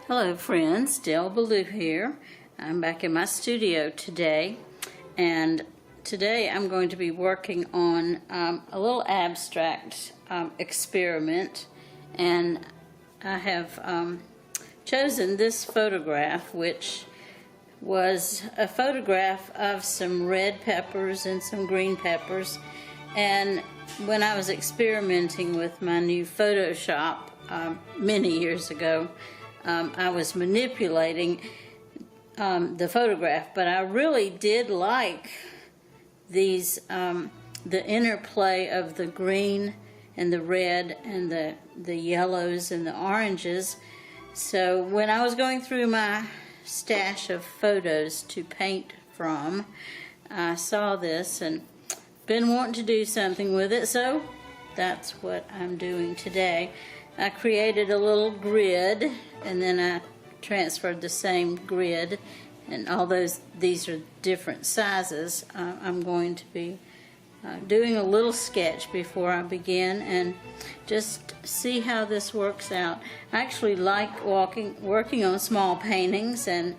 Hello friends, Del Ballou here. I'm back in my studio today, and today I'm going to be working on a little abstract experiment, and I have chosen this photograph, which was a photograph of some red peppers and some green peppers. And when I was experimenting with my new Photoshop many years ago, I was manipulating the photograph, but I really did like these, the interplay of the green and the red and the yellows and the oranges. So when I was going through my stash of photos to paint from, I saw this and been wanting to do something with it, so that's what I'm doing today. I created a little grid, and then I transferred the same grid, and although these are different sizes, I'm going to be doing a little sketch before I begin and just see how this works out. I actually like working on small paintings, and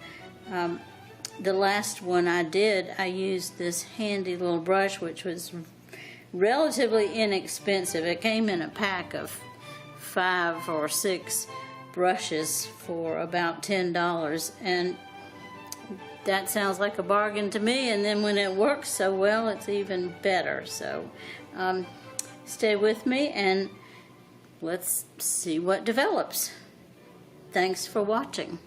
the last one I did, I used this handy little brush, which was relatively inexpensive. It came in a pack of 5 or 6 brushes for about $10, and that sounds like a bargain to me, and then when it works so well, it's even better. So stay with me and let's see what develops. Thanks for watching.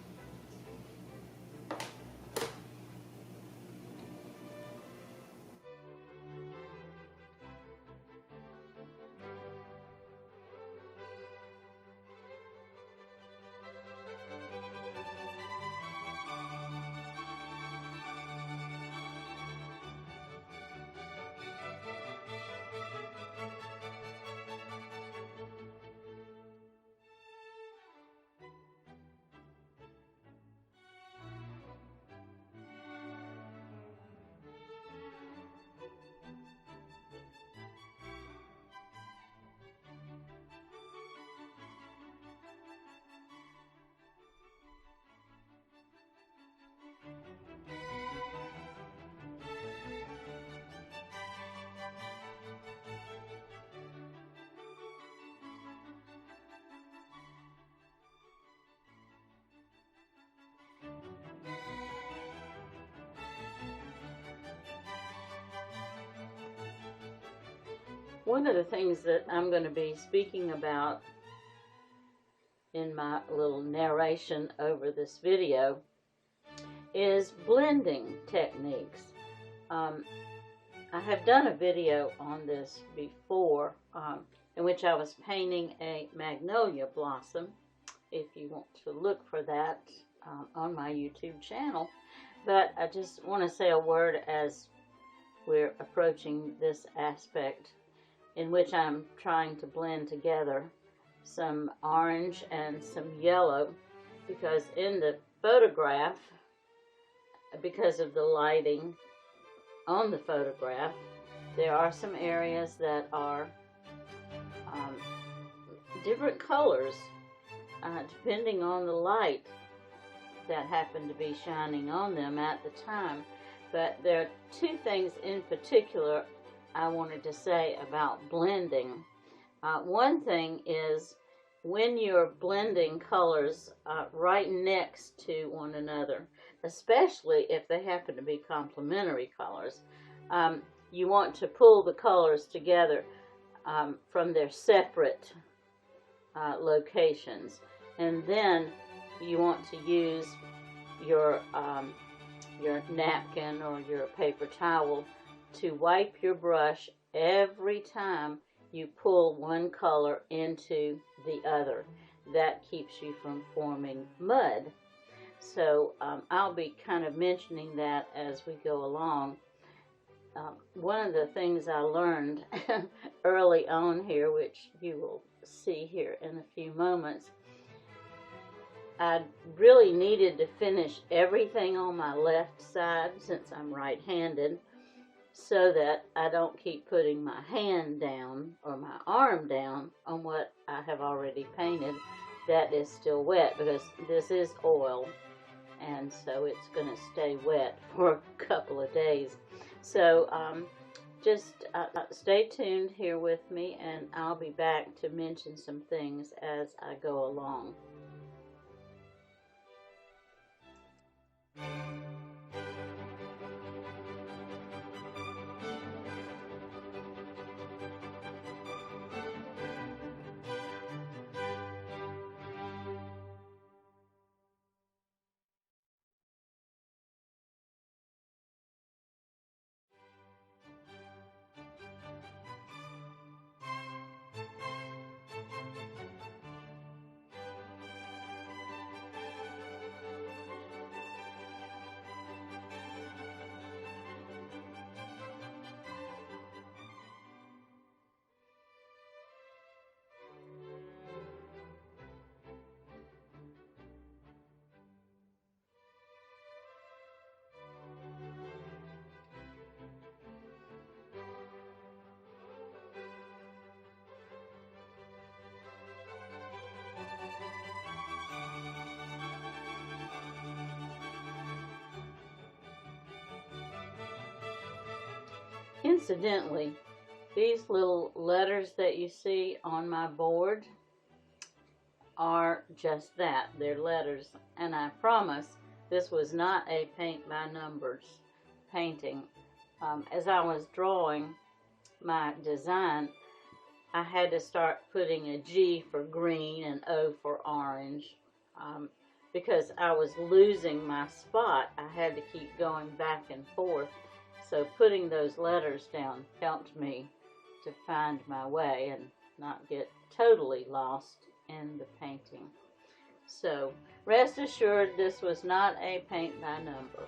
One of the things that I'm going to be speaking about in my little narration over this video is blending techniques. I have done a video on this before in which I was painting a magnolia blossom, if you want to look for that on my YouTube channel. But I just want to say a word as we're approaching this aspect in which I'm trying to blend together some orange and some yellow, because in the photograph, because of the lighting on the photograph, there are some areas that are different colors depending on the light that happened to be shining on them at the time. But there are two things in particular I wanted to say about blending. One thing is when you're blending colors right next to one another, especially if they happen to be complementary colors, you want to pull the colors together from their separate locations, and then you want to use your napkin or your paper towel to wipe your brush every time you pull one color into the other. That keeps you from forming mud. So I'll be kind of mentioning that as we go along. One of the things I learned early on here, which you will see here in a few moments, I really needed to finish everything on my left side, since I'm right-handed, so that I don't keep putting my hand down or my arm down on what I have already painted, that is still wet, because this is oil, and so it's going to stay wet for a couple of days. So just stay tuned here with me, and I'll be back to mention some things as I go along. Incidentally, these little letters that you see on my board are just that. They're letters, and I promise this was not a paint by numbers painting. As I was drawing my design, I had to start putting a G for green and O for orange, because I was losing my spot. I had to keep going back and forth. So putting those letters down helped me to find my way and not get totally lost in the painting. So rest assured, this was not a paint by number.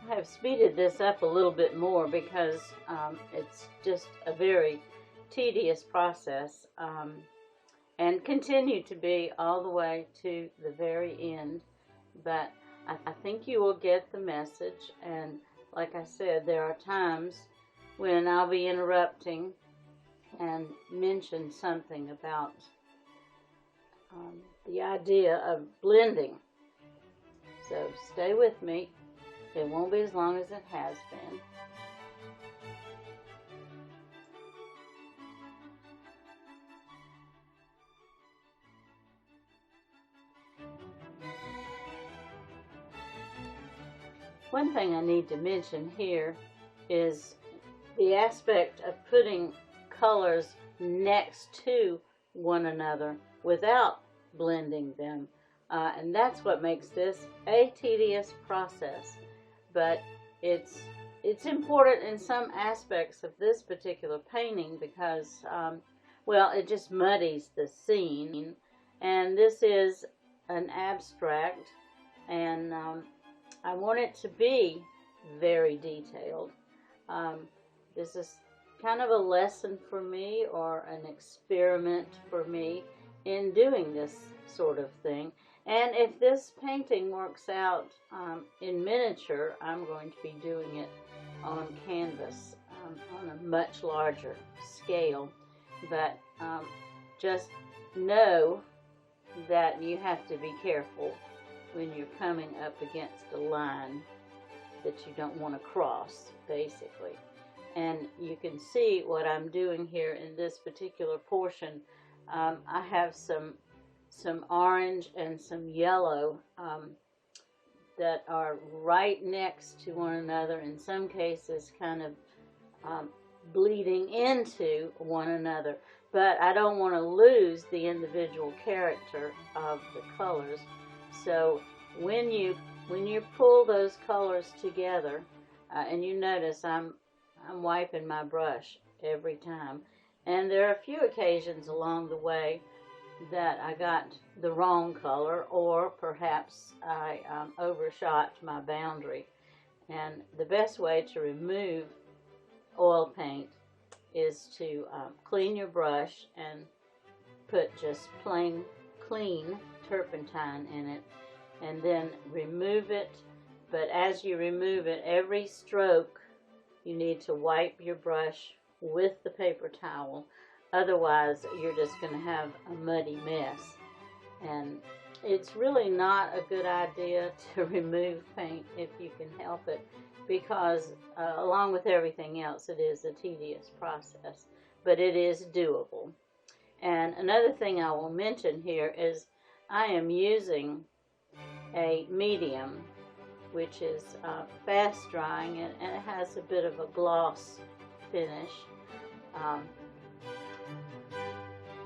I have speeded this up a little bit more because it's just a very tedious process, and continue to be all the way to the very end. But I think you will get the message, and like I said, there are times when I'll be interrupting and mention something about the idea of blending. So stay with me. It won't be as long as it has been. One thing I need to mention here is the aspect of putting colors next to one another without blending them. And that's what makes this a tedious process. But it's important in some aspects of this particular painting because, well, it just muddies the scene. And this is an abstract, and I want it to be very detailed. This is kind of a lesson for me, or an experiment for me in doing this sort of thing. And if this painting works out in miniature, I'm going to be doing it on canvas on a much larger scale. But just know that you have to be careful when you're coming up against a line that you don't want to cross, basically. And you can see what I'm doing here in this particular portion. I have some orange and some yellow that are right next to one another, in some cases kind of bleeding into one another. But I don't want to lose the individual character of the colors. So when you pull those colors together, and you notice I'm wiping my brush every time, and there are a few occasions along the way that I got the wrong color, or perhaps I overshot my boundary. And the best way to remove oil paint is to clean your brush and put just plain clean turpentine in it, and then remove it. But as you remove it, every stroke you need to wipe your brush with the paper towel. Otherwise, you're just going to have a muddy mess. And it's really not a good idea to remove paint if you can help it, because along with everything else, it is a tedious process, but it is doable. And another thing I will mention here is I am using a medium which is fast drying, and it has a bit of a gloss finish.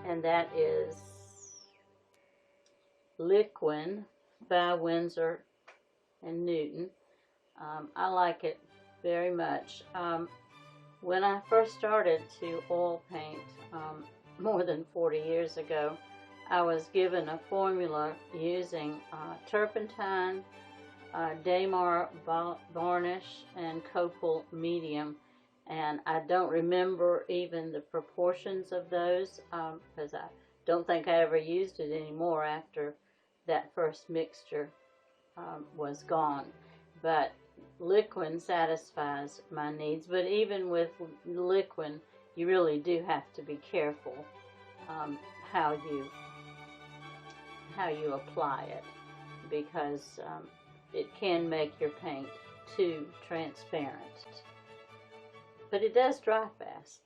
And that is Liquin by Winsor & Newton. I like it very much. When I first started to oil paint more than 40 years ago, I was given a formula using turpentine, Damar varnish, and Copal medium, and I don't remember even the proportions of those, because I don't think I ever used it anymore after that first mixture was gone. But Liquin satisfies my needs. But even with Liquin, you really do have to be careful how you apply it, because it can make your paint too transparent. But it does dry fast.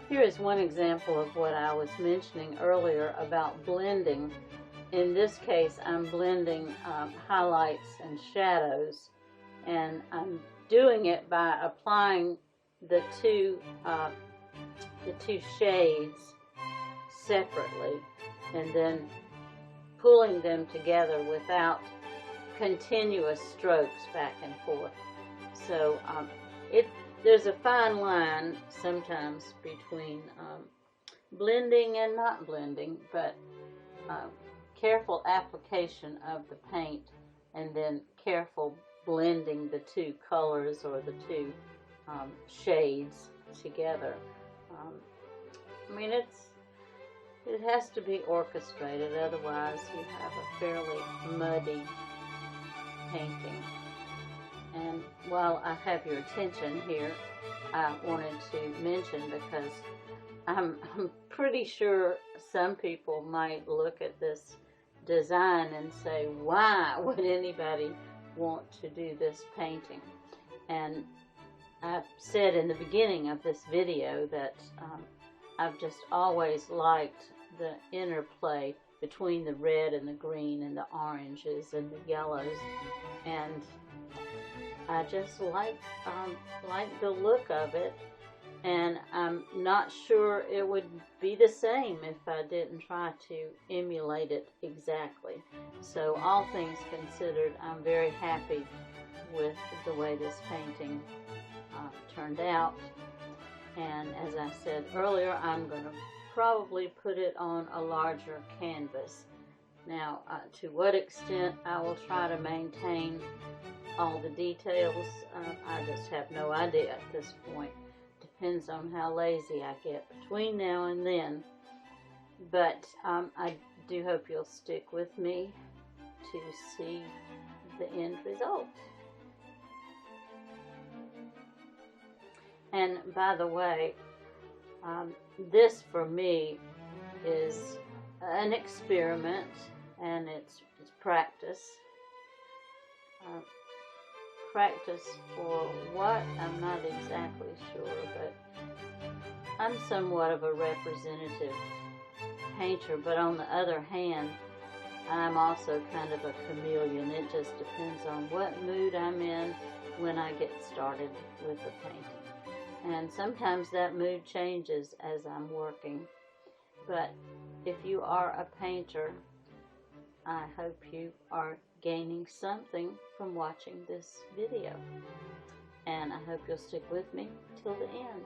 Here is one example of what I was mentioning earlier about blending. In this case, I'm blending highlights and shadows, and I'm doing it by applying the two shades separately, and then pulling them together without continuous strokes back and forth. So there's a fine line sometimes between blending and not blending, but careful application of the paint and then careful blending the two colors or the two shades together. I mean, it has to be orchestrated, otherwise you have a fairly muddy painting. And while I have your attention here, I wanted to mention, because I'm pretty sure some people might look at this design and say, why would anybody want to do this painting? And I've said in the beginning of this video that I've just always liked the interplay between the red and the green and the oranges and the yellows, and I just like the look of it, and I'm not sure it would be the same if I didn't try to emulate it exactly. So all things considered, I'm very happy with the way this painting turned out. And as I said earlier, I'm going to probably put it on a larger canvas. Now, to what extent I will try to maintain all the details, I just have no idea at this point. Depends on how lazy I get between now and then. But I do hope you'll stick with me to see the end result. And by the way, this for me is an experiment, and it's practice. Practice for what? I'm not exactly sure, but I'm somewhat of a representative painter, but on the other hand, I'm also kind of a chameleon. It just depends on what mood I'm in when I get started with the painting. And sometimes that mood changes as I'm working. But if you are a painter, I hope you are gaining something from watching this video. And I hope you'll stick with me till the end.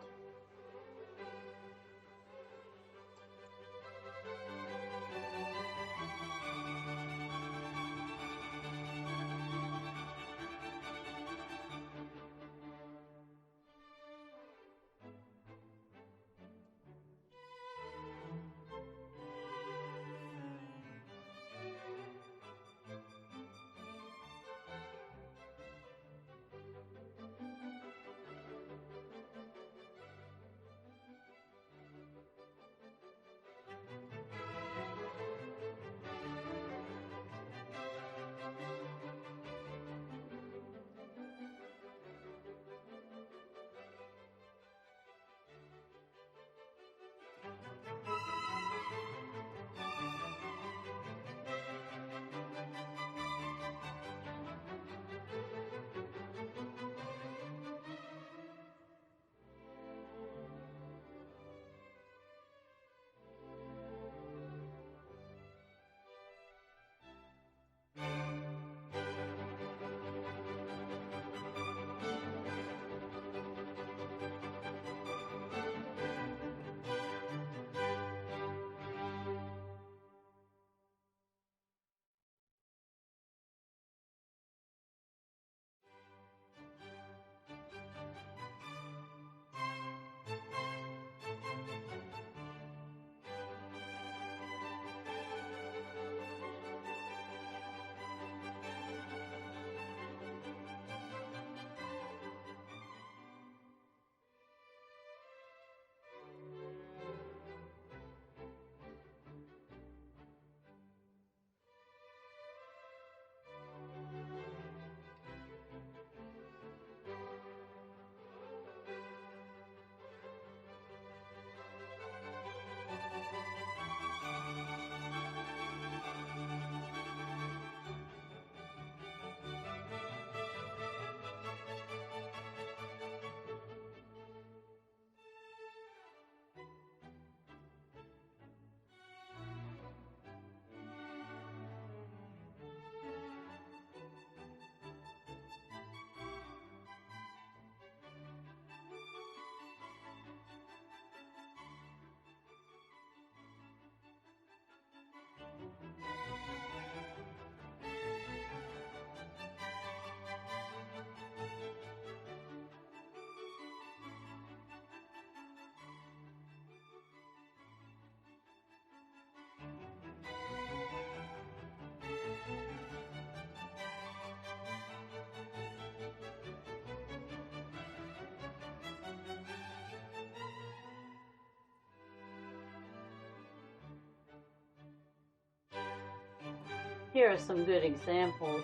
Here are some good examples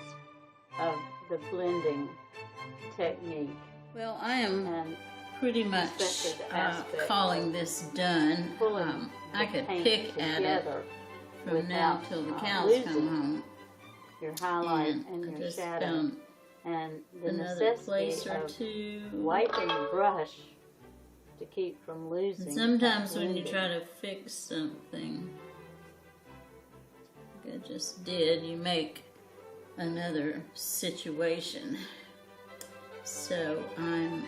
of the blending technique. Well, I am pretty much calling this done. I could pick at it from now till the cows come home. Your highlight and your shadow. And the necessity of wiping the brush to keep from losing. And sometimes when you try to fix something, like I just did, you make another situation. So I'm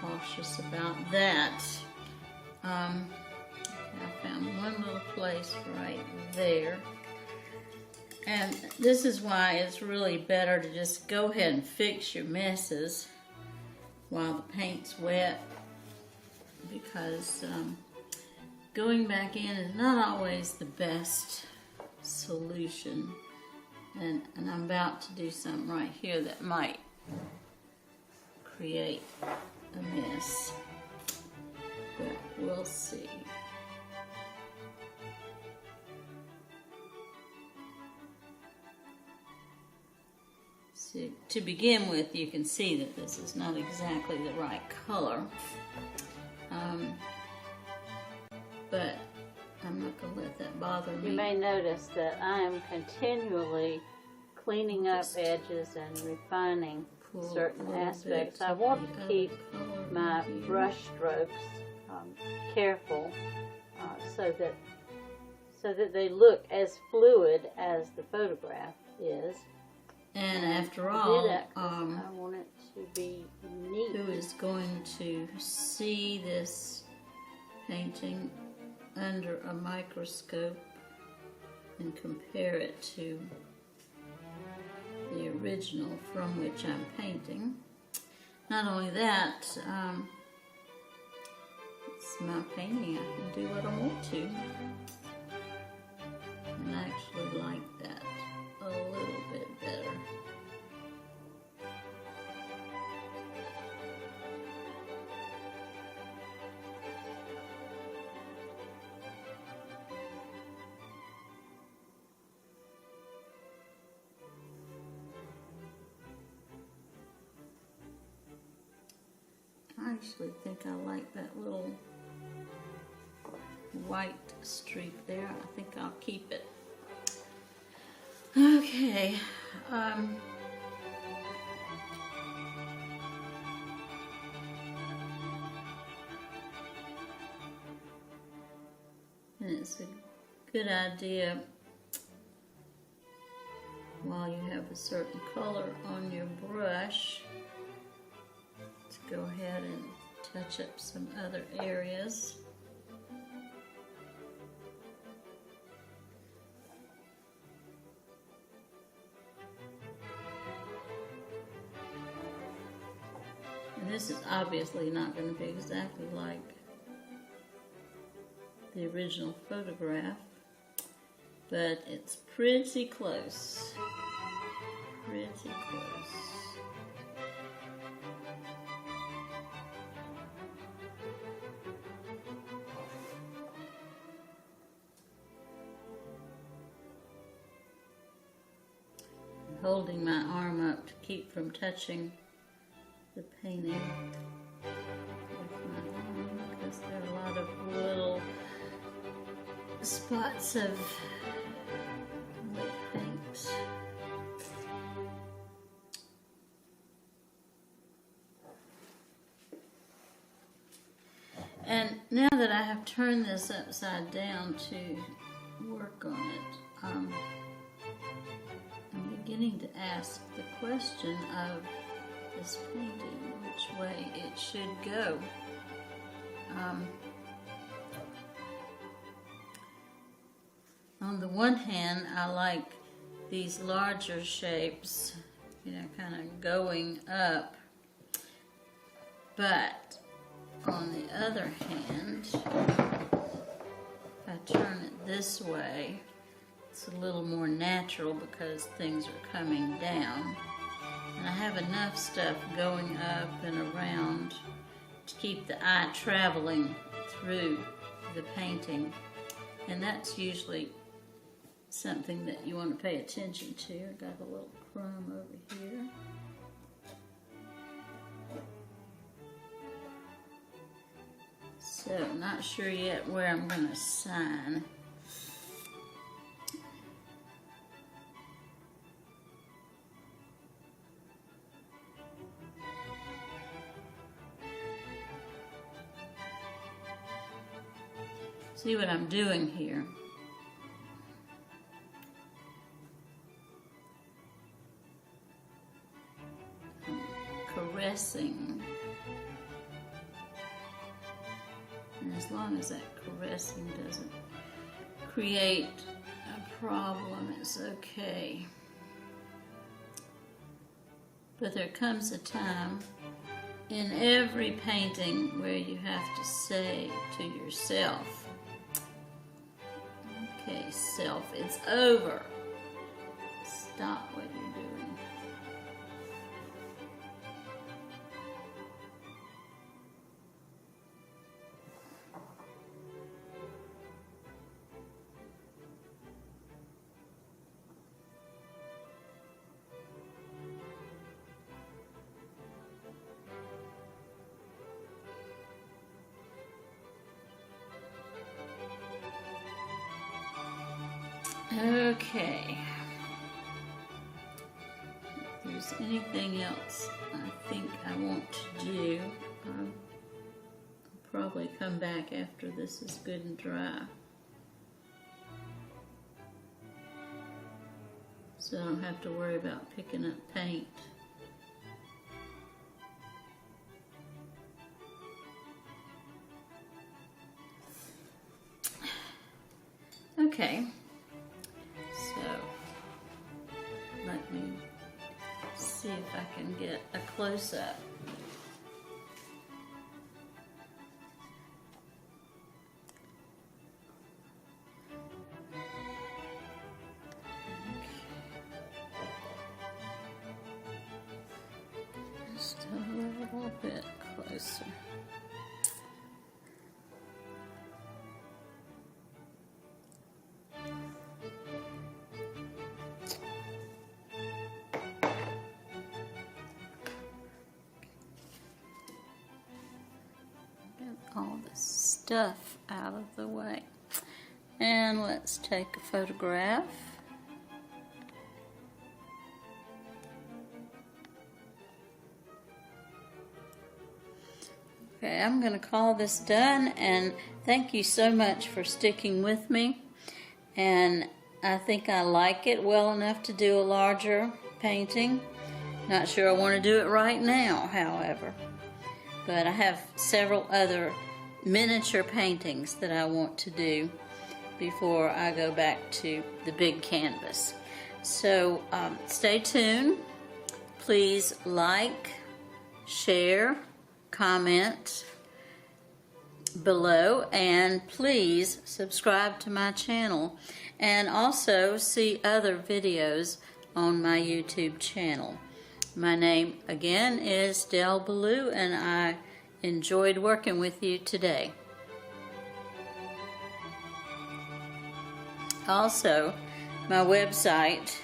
cautious about that. I found one little place right there. And this is why it's really better to just go ahead and fix your messes while the paint's wet, because going back in is not always the best solution. And I'm about to do something right here that might create a mess, but we'll see. So to begin with, you can see that this is not exactly the right color, but I'm not going to let that bother me. You may notice that I am continually cleaning up edges and refining certain aspects. I want to keep my brush strokes careful so that they look as fluid as the photograph is. And after all, I want it to be neat. who is going to see this painting under a microscope and compare it to the original from which I'm painting? Not only that, it's my painting. I can do what I want to. And I actually like that a little bit better. I actually think I like that little white streak there. I think I'll keep it. Okay. And it's a good idea, while you have a certain color on your brush, to go ahead and touch up some other areas. And this is obviously not going to be exactly like the original photograph, but it's pretty close. Pretty close. Holding my arm up to keep from touching the painting with my arm, because there are a lot of little spots of wet paint. And now that I have turned this upside down to work on it, I'm beginning to ask the question of this painting, which way it should go. On the one hand, I like these larger shapes, kind of going up, but on the other hand, if I turn it this way, it's a little more natural because things are coming down. And I have enough stuff going up and around to keep the eye traveling through the painting. And that's usually something that you want to pay attention to. I got a little crumb over here. So, not sure yet where I'm going to sign. See what I'm doing here? I'm caressing. And as long as that caressing doesn't create a problem, it's okay. But there comes a time in every painting where you have to say to yourself, okay, self, it's over. Stop what you're doing. Okay. If there's anything else I think I want to do, I'll probably come back after this is good and dry, so I don't have to worry about picking up paint. Okay. Let me see if I can get a close-up. Just a little bit closer. All the stuff out of the way. And let's take a photograph. Okay, I'm going to call this done, and thank you so much for sticking with me. And I think I like it well enough to do a larger painting. Not sure I want to do it right now, however. But I have several other miniature paintings that I want to do before I go back to the big canvas. So stay tuned. Please like, share, comment below, and please subscribe to my channel, and also see other videos on my YouTube channel. My name again is Del Ballou, and I enjoyed working with you today. Also, my website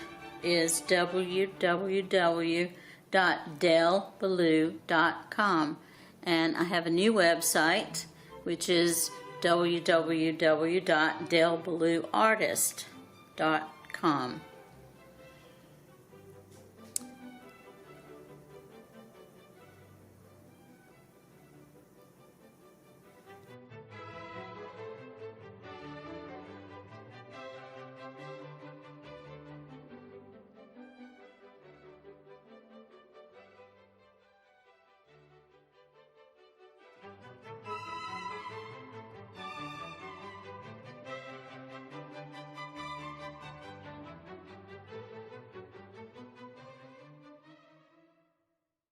is www.delballou.com, and I have a new website which is www.delballouartist.com.